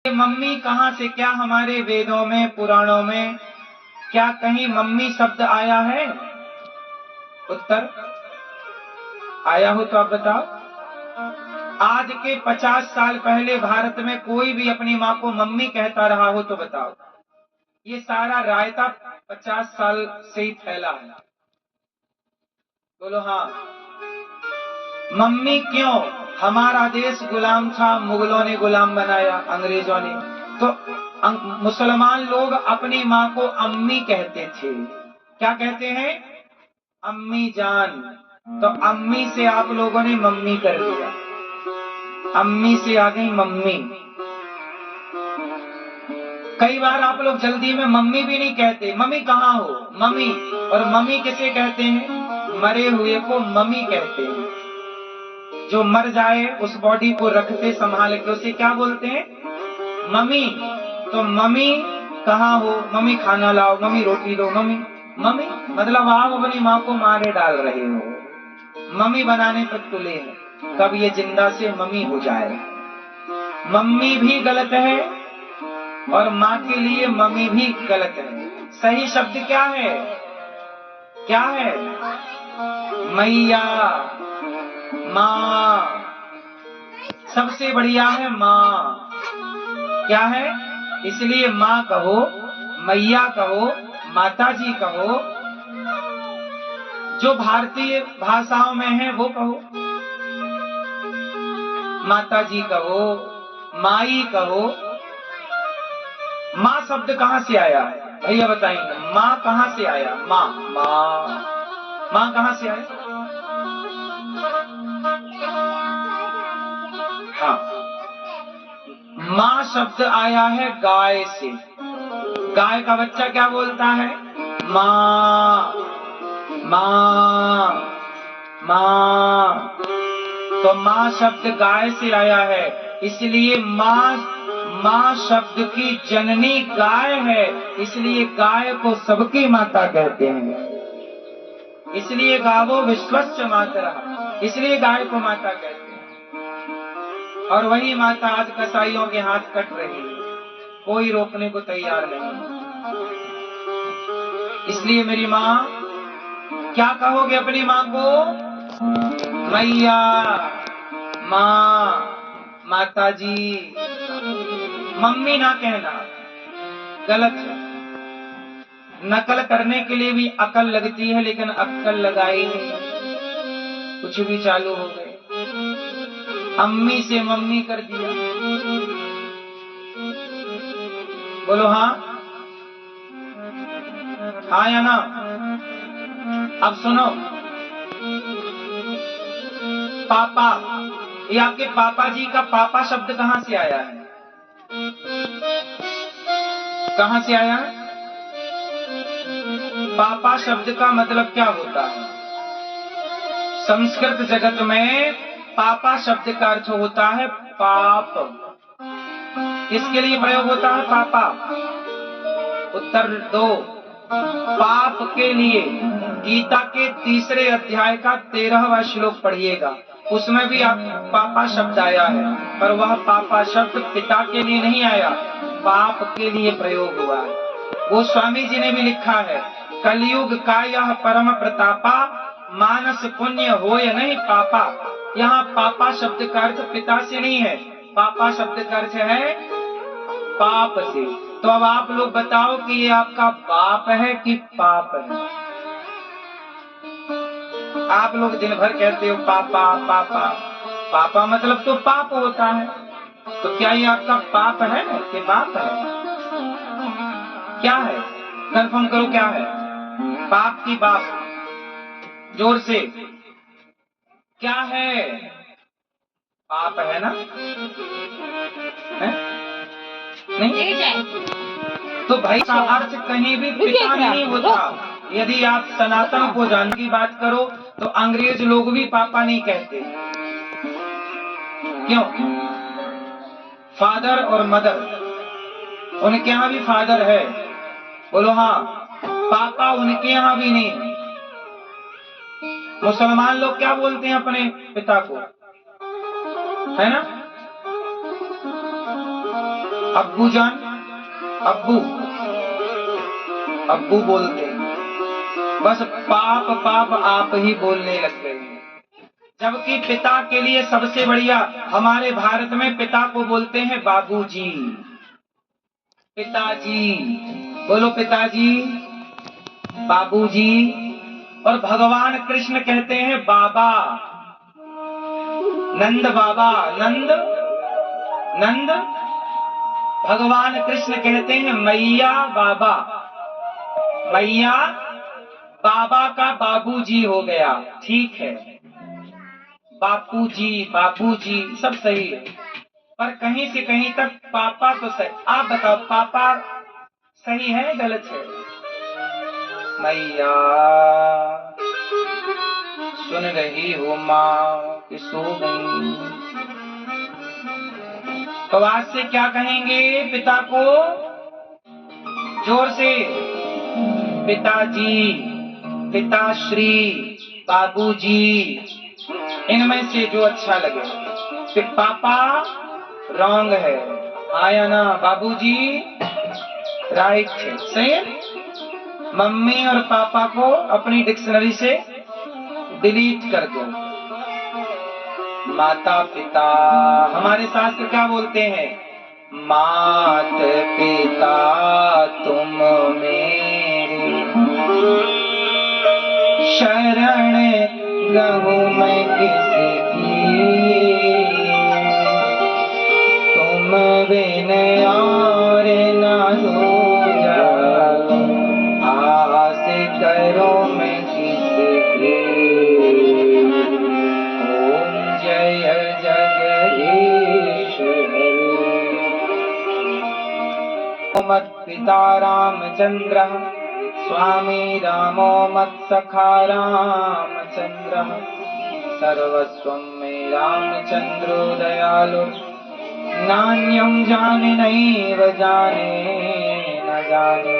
Mummy कहाँ से, क्या हमारे वेदों में पुराणों में क्या कहीं मम्मी शब्द आया है? उत्तर आया हो तो आप बताओ। आज के 50 साल पहले भारत में कोई भी अपनी माँ को मम्मी कहता रहा हो तो बताओ। ये सारा रायता 50 साल से ही फैला है। बोलो हाँ। मम्मी क्यों? हमारा देश गुलाम था, मुगलों ने गुलाम बनाया, अंग्रेजों ने। तो मुसलमान लोग अपनी माँ को अम्मी कहते थे। क्या कहते हैं? अम्मी जान। तो अम्मी से आप लोगों ने मम्मी कर दिया, अम्मी से आ गई मम्मी। कई बार आप लोग जल्दी में मम्मी भी नहीं कहते, मम्मी कहाँ हो, मम्मी। और मम्मी किसे कहते हैं? मरे हुए को मम्मी कहते हैं। जो मर जाए उस बॉडी को रखते संभाल के उसे क्या बोलते हैं? मम्मी। तो मम्मी कहाँ हो, मम्मी खाना लाओ, मम्मी रोटी दो, मम्मी। मम्मी मतलब आप अपनी माँ को मारे डाल रहे हो, मम्मी बनाने पर तुले हैं। कब ये जिंदा से मम्मी हो जाए। मम्मी भी गलत है और माँ के लिए मम्मी भी गलत है। सही शब्द क्या है? क्या है? मैया, माँ। सबसे बढ़िया है माँ। क्या है? इसलिए माँ कहो, मैया कहो, माताजी कहो। जो भारतीय भाषाओं में है वो कहो। माताजी कहो, माई कहो। माँ शब्द कहाँ से आया है भैया बताएंगे? माँ कहाँ से आया? माँ, माँ, माँ कहाँ से आया? हाँ, माँ शब्द आया है गाय से। गाय का बच्चा क्या बोलता है? माँ, माँ, माँ। तो माँ शब्द गाय से आया है, इसलिए माँ शब्द की जननी गाय है, इसलिए गाय को सबकी माता कहते हैं। इसलिए गावो विश्वस्य मातरः, इसलिए गाय को माता कहते हैं। और वही माता आज कसाईयों के हाथ कट रही है, कोई रोकने को तैयार नहीं। इसलिए मेरी माँ, क्या कहोगे अपनी माँ को? मैया, माँ, माताजी। मम्मी ना कहना, गलत है। नकल करने के लिए भी अकल लगती है, लेकिन अक्ल लगाई नहीं, कुछ भी चालू हो गए। अम्मी से मम्मी कर दिया। बोलो हाँ, हाँ या ना? अब सुनो, पापा, ये आपके पापा जी का पापा शब्द कहाँ से आया है? कहाँ से आया है? पापा शब्द का मतलब क्या होता है? संस्कृत जगत में पापा शब्द का अर्थ होता है पाप। किसके लिए प्रयोग होता है पापा? उत्तर दो। पाप के लिए। गीता के 3 अध्याय का 13वां श्लोक पढ़िएगा, उसमें भी आप पापा शब्द आया है, पर वह पापा शब्द पिता के लिए नहीं आया, पाप के लिए प्रयोग हुआ है। वो स्वामी जी ने भी लिखा है, कलयुग का यह परम प्रतापा, मानस पुण्य होय नहीं पापा। यहाँ पापा शब्द का अर्थ पिता से नहीं है, पापा शब्द का अर्थ है पाप से। तो अब आप लोग बताओ कि ये आपका बाप है कि पाप है? आप लोग दिन भर कहते हो पापा पापा, पापा मतलब तो पाप होता है। तो क्या ये आपका पाप है कि बाप है? क्या है? कंफर्म करो, क्या है? पाप की बाप? जोर से। क्या है? पाप है ना? है? नहीं? तो भाई का अर्थ कहीं भी पिता नहीं होता। यदि आप सनातन को जानने की बात करो तो अंग्रेज लोग भी पापा नहीं कहते। क्यों? फादर और मदर, उनके यहाँ भी फादर है। बोलो हाँ। पापा उनके यहाँ भी नहीं। मुसलमान लोग क्या बोलते हैं अपने पिता को? है ना? अब्बू जान, अब्बू अब्बू बोलते हैं। बस पाप पाप आप ही बोलने लग गए। जबकि पिता के लिए सबसे बढ़िया हमारे भारत में पिता को बोलते हैं बाबूजी, पिताजी। बोलो पिताजी, बाबूजी। और भगवान कृष्ण कहते हैं बाबा, नंद बाबा, नंद नंद। भगवान कृष्ण कहते हैं मैया बाबा, मैया बाबा का बाबूजी हो गया। ठीक है, बापूजी बापूजी सब सही है, पर कहीं से कहीं तक पापा तो सही। आप बताओ पापा सही है गलत है? मैया सुन रही हो माँ कि सो गई, तो आज से क्या कहेंगे पिता को? जोर से, पिताजी, पिताश्री, बाबूजी, इनमें से जो अच्छा लगे। कि पापा रॉन्ग है, आया ना, बाबूजी राइट है, सही है। मम्मी और पापा को अपनी डिक्शनरी से डिलीट कर दो। माता पिता, हमारे शास्त्र क्या बोलते हैं? मात पिता तुम मेरे, शरण गहूँ मैं किसकी, तुम बिन और न दूजा, आस करो मैं किसकी। ओम जय जगदीश मत् पिता रामचंद्र, स्वामी रामो मत्सखा रामचंद्र, सर्वस्वं मे रामचंद्रो दयालु, नान्यं जाने नैव जाने न जाने,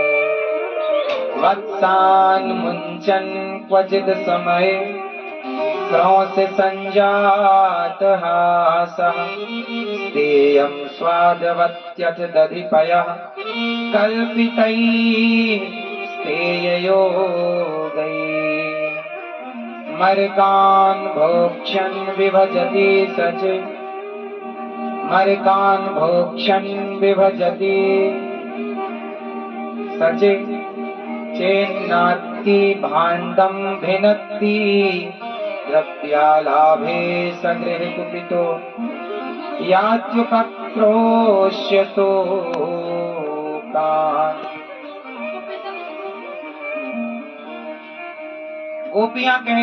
वत्सान् मुञ्चन् क्वचित् समये, क्रौंच संजात हासः, स्तेयं स्वादवत्यथ दधिपयः, कल्पितैः स्तेययोगैः, मर्कान् भोक्ष्यन् विभजति सचे, मर्कान् भोक्ष्यन् विभजति सचे, चेन्नात्ति भाण्डं भिनत्ति, द्रव्यालाभे सगृह कुपितो, यात्युपक्रोश्यतो कान्। गोपियां कह